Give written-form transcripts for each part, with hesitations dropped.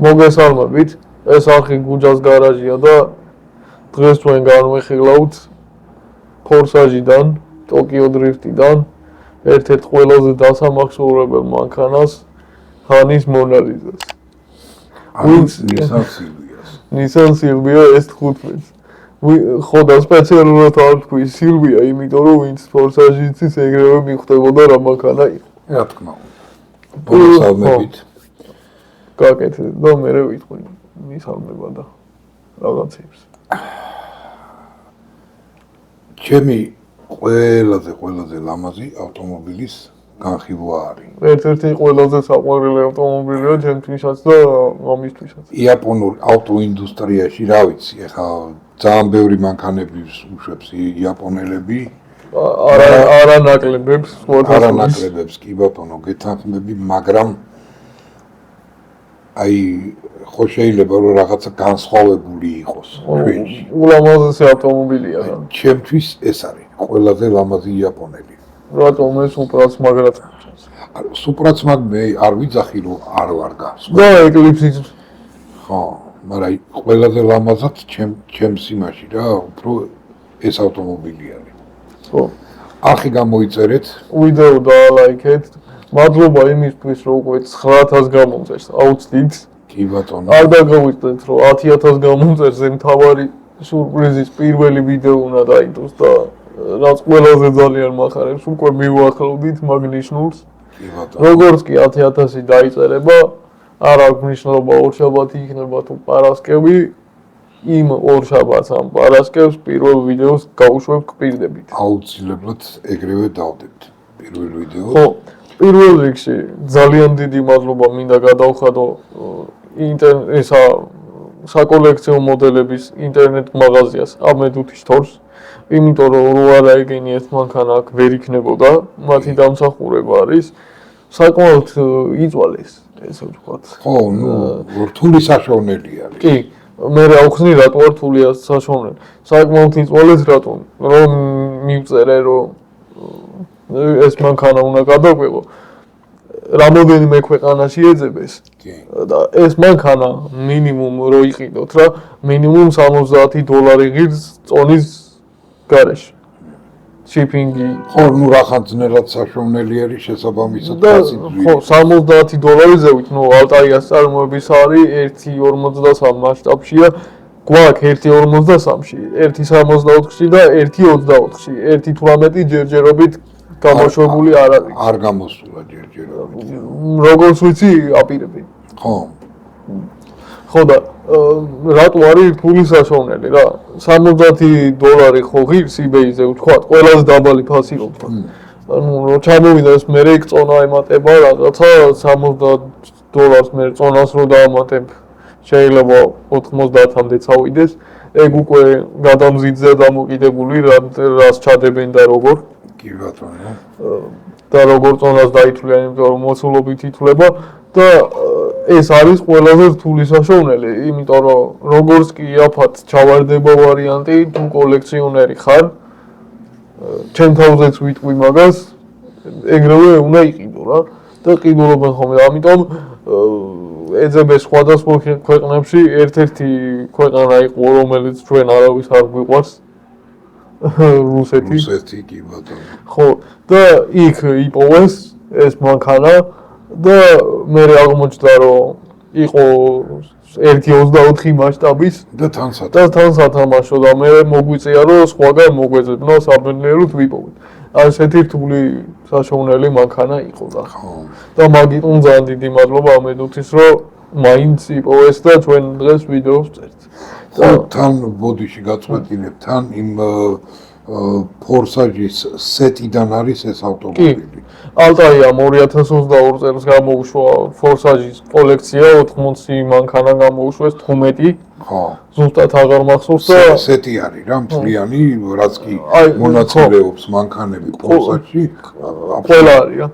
მოგესალმებით, ეს არხი გუჯას გარაჟია და დღეს ჩვენ განვიხილავთ ფორსაჟიდან, ტოკიო დრიფტიდან ერთ-ერთ ყველაზე დასამახსოვრებელ მანქანას, ჰანის მონალიზას. Nissan Silvia S15. ხო და სპეციალურად არ თქვი Silvia, იმიტომ რომ ვინც ფორსაჟიც ეგრევე მიხვდებოდა რა მანქანა იყო. რა თქმა უნდა. მოგესალმებით. გაკეთე და მე ვიტყვი მისალმება და რაღაცებს. ჩემი ყველაზე ლამაზი ავტომობილის განხილვა არის. ერთ-ერთი ყველაზე საყვარელი ავტომობილია ჩემთვისაც და მომისთვისაც. იაპონურ ავტოინდუსტრიაში, რა ვიცი, ეხლა ძალიან ბევრი მანქანები უშვებს იაპონელები. არანაკლებებს, კი ბატონო, გეთანხმები, მაგრამ აი ხო შეიძლება რომ რაღაცა განსხვავებული იყოს ჩვენში. ულამაზესი ავტომობილია რა. ჩემთვის ეს არის ყველაზე ლამაზი იაპონელი. რატომ ეს უპრაც მაგრად სუპრაც მაგ მე არ ვიძახი რომ არ ვარ გას. და ეკლიფსიც ხო, მაგრამ ყველაზე ლამაზად ჩემს იმაში რა, უფრო ეს ავტომობილი არის. ხო. არხი გამოიწერეთ. ვიდეო დაალაიქეთ. მადლობა იმისთვის რომ უკვე 9000 გამომწერს აუცდით. კი ბატონო. არ დაგავიწყდეთ რომ 10000 გამომწერს ზე მთავარი სურპრიზის პირველი ვიდეო უნდა დაიდოს და რაც ყველაზე ძალიან მახარებს უკვე მივუახლოვდით მაგნიშნულს. კი ბატონო. როგორც კი 10000 დაიწერება, არ აქვს მნიშვნელობა ორშაბათი იქნება თუ პარასკევი, იმ ორშაბათს ამ პარასკევს პირველ ვიდეოს გავუშვებ კპირდებით. აუცილებლად ეგრევე დავდებთ პირველ ვიდეოს. ხო, პირველ რიგში ძალიან დიდი მადლობა მინდა გადავხადო ესა საკოლექციო მოდელების ინტერნეტ მაღაზიას ამედუთი შტორს. იმიტომ რომ რო არა ეგენი ეს მანქანა აქ ვერ იქნებოდა, მათი დამსახურება არის საკმაოდ იწვალეს, ესე ვთქვათ. ხო, რთული საშუალებელი არის. კი, მე ავხსნი რატო რთული საშუალებელი. საკმაოდ იწვალეს რატომ? რომ მივწერე რომ ეს მანქანა უნდა გადაგვეღო. რამოდენიმე ქვეყანაში ეძებეს. და ეს მანქანა მინიმუმ რო იყიდოთ რა, მინიმუმ $60 ღირს წონის გარეშე. შიპინგი. ხო, რახანძნელად საშუალებელი არის შესაბამისად კაცი. ხო, $60 ზევით, ალტაიას წარმოების არის 1.53 მასშტაბშია. გვაქვს 1.53-ში, 1.64-ში და 1.24-ში. 1.18 ჯერჯერობით გამოშვებული არ არის. არ გამოსულა ჯერჯერობით. როგორც ვიცი, აპირები. ხო. ხო და რატო არის რთული საშუალებელი რა? $60 ხო ღირს eBay-ზე ვთქვათ, ყველაზე დაბალი ფასი რო ვთქვათ. ანუ რო ჩამოვიდა ეს მე იქ წონა ემატება რაღაცა $60 მე წონას რო დაამატებ შეიძლება 90-მდე წავიდეს. ეგ უკვე გადამზიდზე დამოკიდებული რას ჩადებენ და როგორ. კი ბატონო. და როგორ წონას დაითვლიან, იმიტომ რომ მოცულობით ითვლება და ეს არის ყველაზე რთული საშუალებელი, იმიტომ რომ როგორც კი იაფად ჩავარდება ვარიანტი, თუ კოლექციონერი ხარ, ჩემ თავზეც ვიტყვი მაგას, ეგრევე უნდა იყიდო რა და ყიდულობენ ხოლმე. ამიტომ ეძებეს სხვადასხვა ქვეყნებში, ერთ-ერთი ქვეყანა იყო, რომელიც ჩვენ არავის არ გვიყვარს, რუსეთი. რუსეთი კი ბატონო. ხო, და იქ იპოვეს ეს მანქანა და მე აღმოჩნდა რომ იყო 1.24 მასშტაბის და თან სათამაშო და მე მოგვიწია რომ სხვაგან მოგვეძებნა საბედნიეროდ ვიპოვეთ. ასეთი რთული საშუალებელი მანქანა იყო და ხო. და მაგიტომ ძალიან დიდი მადლობა ამედუთის რომ მაინც იპოვეს და ჩვენ დღეს ვიდეოს წერთ. და თან ბოდიში გაწყვეტილებ თან იმ ფორსაჟის სეტიდან არის ეს ავტომობილი. ალტაიამ 2022 წელს გამოუშვა ფორსაჟის კოლექცია 80 მანქანა გამოუშვეს 15. ხო. ზუსტად აღარ მახსოვს და სეტი არის რა, მთლიანი, რაც კი მონაწილეობს მანქანები ფორსაჟში. ყველა არის რა.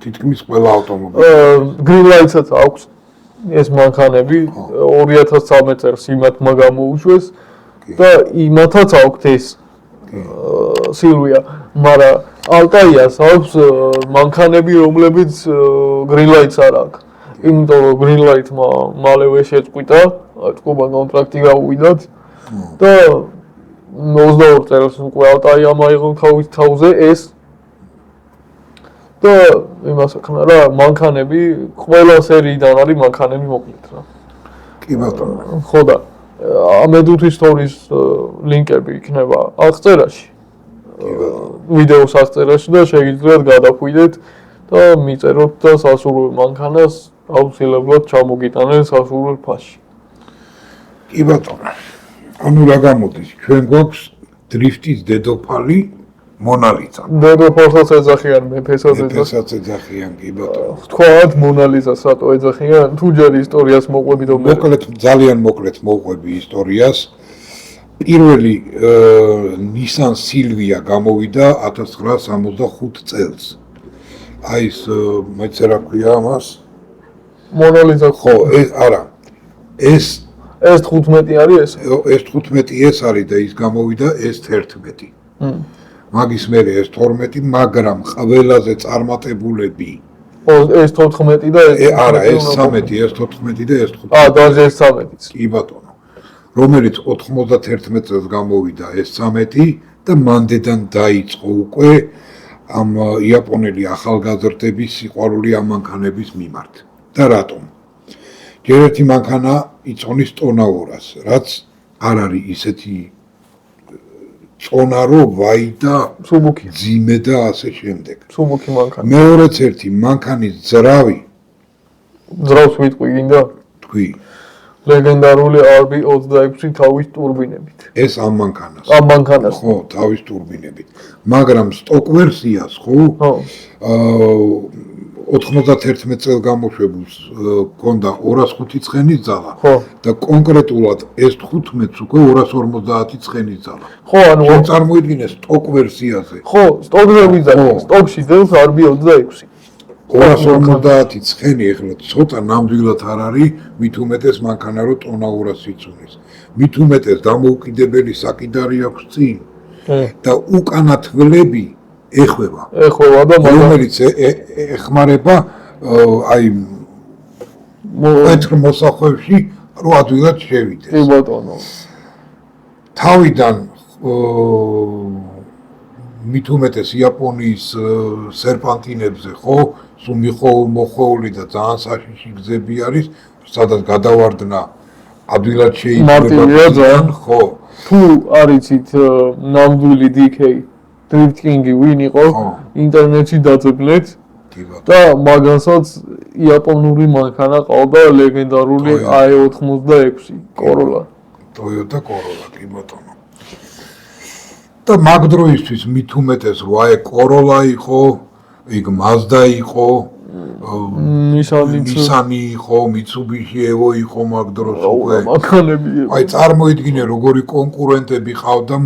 თითქმის ყველა ავტომობილი. Green Lights-აც აქვს ეს მანქანები 2013 წელს იმათმა გამოუშვეს და იმათაც აქვს ეს Silvia, მაგრამ ალტაიას აქვს მანქანები, რომლებიც Green Lights არ აქვს. იმიტომ რომ Green Light-მა მალევე შეწყვიტა, წყობა კონტრაქტი გაუვიდათ და 22 წელს უკვე ალტაია მაიღო თავის თავზე ეს და იმას ახლა რა მანქანები ყველა სერიიდან არის მანქანები მოკლედ რა. კი ბატონო. ხო და ამედუთი სტორის ლინკები იქნება აღწერაში. ვიდეოს აღწერაში და შეგიძლიათ გადახვიდეთ და მიწეროთ და სასურველ მანქანას აუცილებლად ჩამოგიტანეთ სასურველ ფასში. კი ბატონო. ანუ რა გამოდის? ჩვენ გვაქვს დრიფტის დედოფალი მონალიზა. დედოფალსაც ეძახიან, მეფესაც მეფესაც ეძახიან, კი ბატონო. თქვათ მონალიზას რატო ეძახიან? თუ ჯერ ისტორიას მოყვებით და მოკლედ ძალიან მოკლედ მოვყვები ისტორიას. პირველი Nissan Silvia გამოვიდა 1965 წელს. აი ეს მეცე რა ქვია ამას? მონალიზა ხო, არა. ეს 15 არის ეს? ეს 15 ეს არის და ის გამოვიდა ეს 11. მაგის მერე ეს 12, მაგრამ ყველაზე წარმატებულები. ეს 14 და ეს არა, ეს 13, ეს 14 და ეს 15. და ეს 13-იც. კი ბატონო. რომელიც 91 წელს გამოვიდა ეს 13 და მანდედან დაიწყო უკვე ამ იაპონელი ახალგაზრდების სიყვარული ამ მანქანების მიმართ. და რატომ? ჯერ ერთი მანქანა იწონის ტონა 200-ს, რაც არ არის ისეთი წონა რო ვაი და სუბუქი ძიმე და ასე შემდეგ. სუბუქი მანქანა. მეორეც ერთი მანქანის ძრავი ძრავს ვიტყვი გინდა? თქვი, ლეგენდარული RB26 თავის ტურბინებით. ეს ამ მანქანას. ამ მანქანას. ხო, თავის ტურბინებით. მაგრამ სტოკ ვერსიას, ხო? ხო. 91 წელს გამოშვებულს ჰქონდა 205 ცხენის ძალა ხო. და კონკრეტულად ეს 15-ს უკვე 250 ცხენის ძალა. ხო, ანუ შენ წარმოიდგინე სტოკ ვერსიაზე. ხო, სტოკზე ვიზარდე, სტოკში დევს RB26. 250 ცხენი ეხლა ცოტა ნამდვილად არ არის, მით უმეტეს მანქანა რო ტონა 200 იწუნის. მით უმეტეს დამოუკიდებელი საკიდარი აქვს წინ და უკანა თვლები ეხება და რომელიც ეხმარება აი პეტრ მოსახვევში რო ადვილად შევიდეს. კი ბატონო. თავიდან მით უმეტეს იაპონიის სერპანტინებზე ხო სუმიხო მოხოვული და ძალიან საშიში გზები არის, სადაც გადავარდნა ადვილად შეიძლება ხო. თუ არიცით ნამდვილი DK Drift King-ი ვინ იყო, ინტერნეტში დაძებნეთ და მაგასაც იაპონური მანქანა ყავდა ლეგენდარული i86 Corolla. Toyota Corolla, კი ბატონო. და მაგ დროისთვის მით უმეტეს Corolla იყო, იქ Mazda იყო, Nissan იყო, Mitsubishi Evo იყო მაგ დროს უკვე. მანქანები. აი წარმოიდგინე როგორი კონკურენტები ყავდა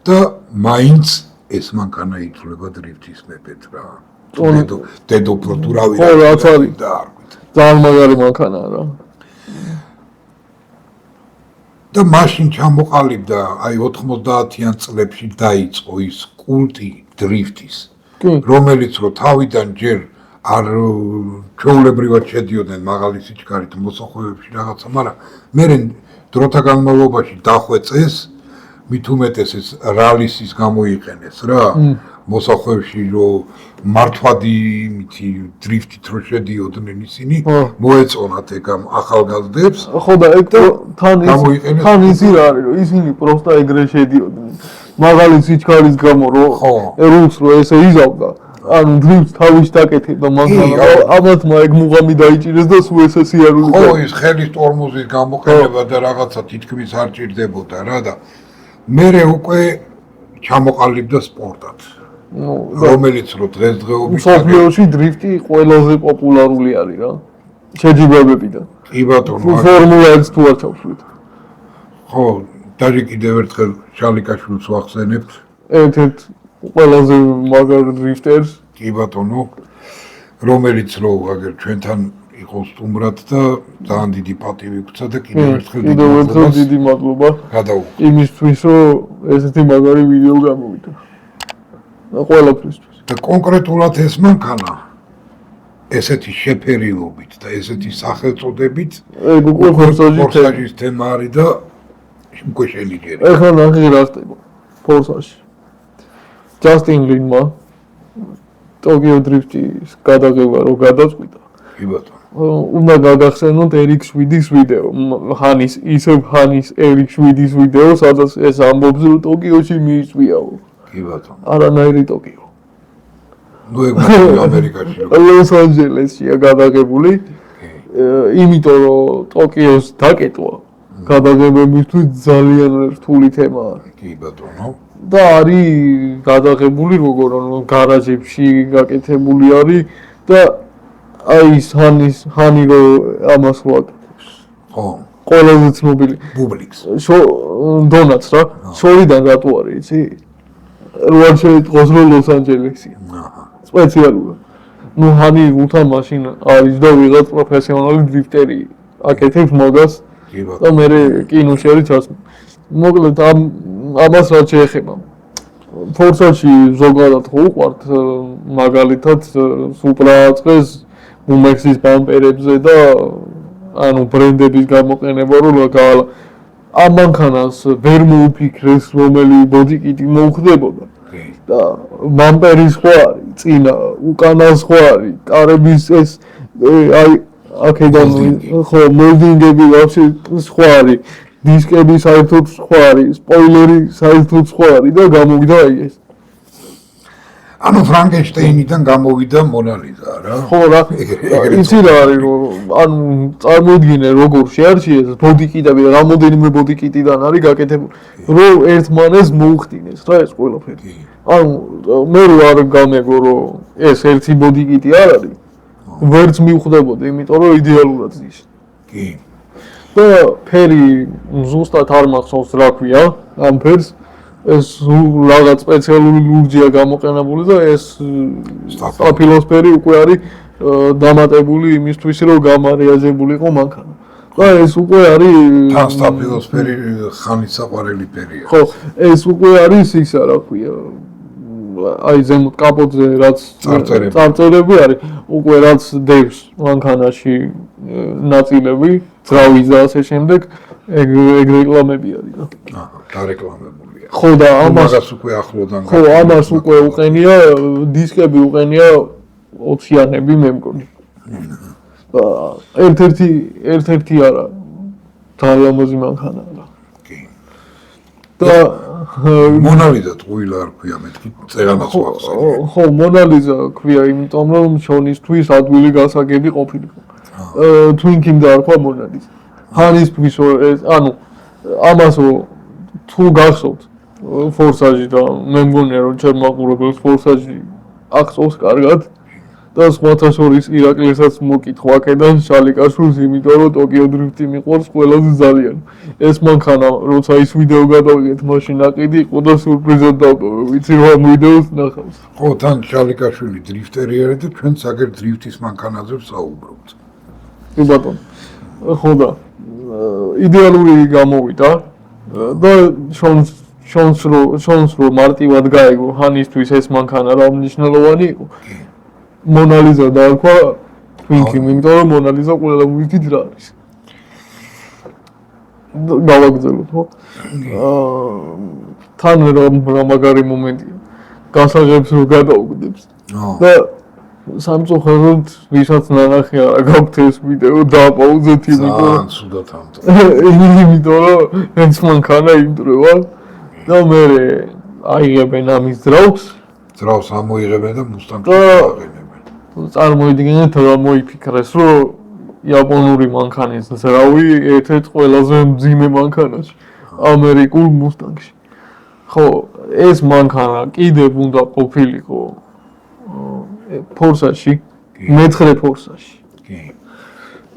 და მაინც ეს მანქანა ითვლება დრიფტის მეფედ რა. დედოფლო თუ რა ვიცი. ხო, რაც არის. ძალიან მაგარი მანქანაა რა. და მაშინ ჩამოყალიბდა აი 90-იან წლებში დაიწყო ის კულტი დრიფტის, რომელიც რო თავიდან ჯერ არ ჩვეულებრივად შედიოდნენ მაღალი სიჩქარით მოსახვევებში რაღაცა, მაგრამ მე დროთა განმავლობაში დახვეწეს მით უმეტეს ეს რალისის გამოიყენეს რა მოსახვევში რომ მართვადი იმითი დრიფტით რო შედიოდნენ ისინი მოეწონათ ეგ ამ ახალგაზრდებს ხო და ეგ თან ისი რა არის რომ ისინი პროსტა ეგრე შედიოდნენ მაღალი სიჩქარის გამო რომ რულს რო ესე იზავდა ანუ დრიფტს თავის დაკეთებდა მანქანა ამათ ეგ მუღამი დაიჭირეს და სულ ესე სიარული ხო ის ხელის ტორმოზის გამოყენება და რაღაცა თითქმის არ ჭირდებოდა რა და მერე უკვე ჩამოყალიბდა სპორტად რომელიც რო დღესდღეობით მსოფლიოში დრიფტი ყველაზე პოპულარული არის რა შეჯიბრებებიდან კი ბატონო ფორმულა 1 თუ არ ჩავშვით ხო დაჟე კიდევ ერთხელ შალიკაშვილს ვახსენებთ ერთ-ერთ ყველაზე მაგარ დრიფტერს კი ბატონო რომელიც რო აგერ ჩვენთან იყო სტუმრად და ძალიან დიდი პატივი გვცა და კიდევ ერთხელ დიდი მადლობა გადავუხდი იმისთვის რომ ესეთი მაგარი ვიდეო გამოვიდა და ყველაფრისთვის და კონკრეტულად ეს მანქანა ესეთი შეფერილობით და ესეთი სახელწოდებით ეგ უკვე ფორსაჟის თემა არის და უკვე შეიძლება. ეხლა ნახე რა ხდება ფორსაჟში. ჯასტინ ლინმა ტოკიო დრიფტის გადაღება რო გადაწყვიტა. კი ბატონო. უნდა გაგახსენოთ ერიკ შვიდის ვიდეო, ჰანის ერიკ შვიდის ვიდეო, სადაც ეს ამბობს რომ ტოკიოში მიიწვიაო. კი ბატონო. არანაირი ტოკიო. ნუ ეგ ამერიკაში ლოს-ანჯელესშია გადაღებული. იმიტომ რომ ტოკიოს დაკეტვა გადაღებებისთვის ძალიან რთული თემაა. კი ბატონო. და არის გადაღებული როგორ გარაჟებში გაკეთებული არის და აი ის ჰანი რო ამას ვაკეთებს. ხო. ყველაზე ცნობილი პუბლიკს. დონატს რა. შორიდან რატო არის იცი? რო არ შეიტყოს რომ ლოს-ანჯელესია. აჰა. სპეციალურად. ნუ ჰანი უთან მაშინ არის და ვიღაც პროფესიონალი დრიფტერი აკეთებს მაგას კი ბატონო. და მე კინოში არის ჩასმა. მოკლედ ამას რაც შეეხება. ფორსაში ზოგადად ხო უყვართ მაგალითად სუპრა წეს უმექსის ბამპერებზე და ანუ ბრენდების გამოყენება რომ ამ მანქანას ვერ მოუფიქრეს რომელი ბოდიკიტი მოუხდებოდა. და ბამპერი სხვა არის, წინა, უკანა სხვა არის, კარების ეს აი აქედან ხო მოლდინგები ვაფშე სხვა არის, დისკები საერთოდ სხვა არის, სპოილერი საერთოდ სხვა არის და გამოვიდა აი ეს. ანუ ფრანკენშტეინიდან გამოვიდა მონალიზა რა. ხო რა, იცი რა არის რომ ანუ წარმოიდგინე როგორ შეარჩიეს ბოდიკიტები და რამოდენიმე ბოდიკიტიდან არის გაკეთებული, რომ ერთმანეს მოუხდინეს რა ეს ყველაფერი. ანუ მე არ გამეგო რომ ეს ერთი ბოდიკიტი არ არის. ვერც მივხვდებოდი, იმიტომ რომ იდეალურად ზის. კი. და ფერი ზუსტად არ მახსოვს რა ქვია ამ ფერს. ეს რაღაც სპეციალური ლურჯია გამოყენებული და ეს სტაფილოსფერი უკვე არის დამატებული იმისთვის რომ გამარეაჟებულიყო მანქანა. და ეს უკვე არის თან სტაფილოსფერი ხანის საყვარელი ფერია. ხო, ეს უკვე არის ისა რა ქვია. აი ზემოთ კაპოტზე რაც წარწერები არის, უკვე რაც დევს მანქანაში ნაწილები, ძრავის და ასე შემდეგ, ეგ რეკლამები არის და. აჰა, დარეკლამებულია. ხო და ამას უკვე ახლოდან ხო, ამას უკვე უყენია, დისკები უყენია 20-იანები მე მგონი. ერთ-ერთი არა, ძალიან ლამაზი მანქანაა რა. კი. და მონალიზა ტყუილა არ ქვია მეთქი წერანას ვახსენე. ხო, მონალიზა ქვია, იმიტომ რომ შონისთვის ადვილი გასაგები ყოფილიყო. თვინკიმ დაარქვა მონალიზა. ჰანისთვის ეს ანუ ამასო თუ გახსოვთ ფორსაჟი და მე მგონია რომ ჩემ მაყურებელს ფორსაჟი აღწევს კარგად და სხვათა შორის ირაკლესაც მოკითხვა აქედან შალიკაშვილს, იმიტომ რომ ტოკიო დრიფტი მიყვარს ყველაზე ძალიან. ეს მანქანა როცა ის ვიდეო გადავიღეთ მაშინ აკიდი იყო და სურპრიზად დავტოვე, ვიცი რომ ამ ვიდეოს ნახავს. ხო, თან შალიკაშვილი დრიფტერი არის და ჩვენ საგერ დრიფტის მანქანაზე ვსაუბრობთ. კი ბატონო. ხო და იდეალური გამოვიდა და შონს რო მარტივად გაიგო ჰანისთვის ეს მანქანა რა მნიშვნელოვანი იყო. მონალიზა დაარქვა თვინკიმ, იმიტომ რომ მონალიზა ყველა მოვიდით რა არის. გავაგზავნოთ ხო? თან რა მაგარი მომენტია. გასაღებს რო გადაუგდებს. და სამწუხაროდ ვისაც ნანახი არა გაქვთ ეს ვიდეო დააპაუზეთ იმიტომ რომ ეს მანქანა იმდროა და მე აიღებენ ამის ძრავს ამოიღებენ და მუსტანგს აყენებენ. წარმოიდგინეთ რა მოიფიქრეს რომ იაპონური მანქანის ძრავი ერთ-ერთ ყველაზე მძიმე მანქანაში ამერიკულ მუსტანგში. ხო, ეს მანქანა კიდევ უნდა ყოფილიყო ფორსაში, მეცხრე ფორსაში. კი.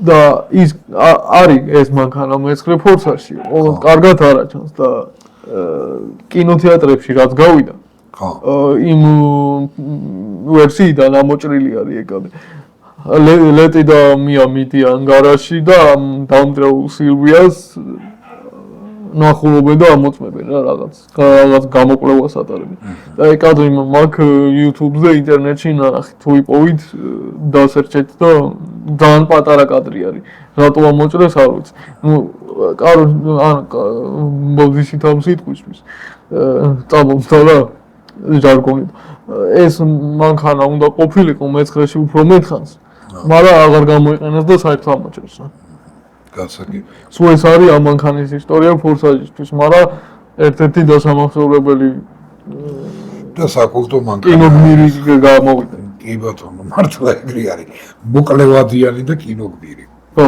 და ის არის ეს მანქანა მეცხრე ფორსაში, კარგად არაჩანს და კინოთეატრებში რაც გავიდა. ხო. იმ ვერსიიდან ამოჭრილი არის ეგ. ლეტი და მია მიდიან გარაჟში და დამტრეულ სილვიას ნახულობენ და ამოწმებენ რა რაღაც გამოკვლევას ატარებენ. და აი კადრი მაგ YouTube-ზე ინტერნეტში ნახეთ, თუ იპოვით დასერჩეთ და ძალიან პატარა კადრი არის. რატო ამოჭრეს არ ვიცი. ნუ კარო ან მოდიში თამ სიტყვისთვის. წამოვდა რა ჟარგონით. ეს მანქანა უნდა ყოფილიყო მეცხრეში უფრო მეთხანს. მაგრამ აღარ გამოიყენეს და საერთოდ ამოჭრეს რა. გასაგები. სულ ეს არის ამ მანქანის ისტორია ფორსაჟისთვის, მაგრამ ერთ-ერთი დასამახსოვრებელი და საკულტო მანქანა. კინოგმირი გამოვიდა. კი ბატონო, მართლა ეგრე არის. მოკლევადიანი და კინოგმირი. ხო.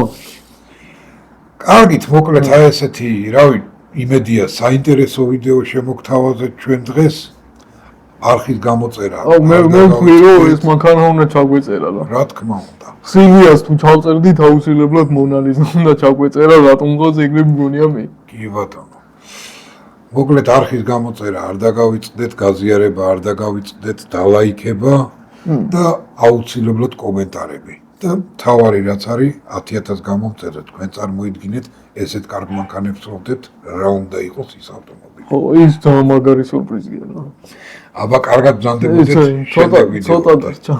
კარგით, მოკლედ აი ესეთი, რავი, იმედია საინტერესო ვიდეო შემოგთავაზეთ ჩვენ დღეს. არხის გამოწერა. აუ მე ვთქვი რომ ეს მანქანა უნდა ჩაგვეწერა რა. რა თქმა უნდა. ქსილიას თუ ჩავწერდით აუცილებლად მონალიზა უნდა ჩაგვეწერა, რატომ გოც ეგრე მგონია მე. კი ბატონო. მოკლედ არხის გამოწერა არ დაგავიწყდეთ, გაზიარება არ დაგავიწყდეთ, დალაიქება და აუცილებლად კომენტარები. და თავარი რაც არის 10,000 გამომწერეთ, თქვენ წარმოიდგინეთ ესეთ კარგ მანქანებს ვლდეთ, რა უნდა იყოს ის ავტომობილი. ხო, ის ძალიან მაგარი სურპრიზია რა. აბა კარგად ბრძანდებოდეთ ცოტა დარჩა.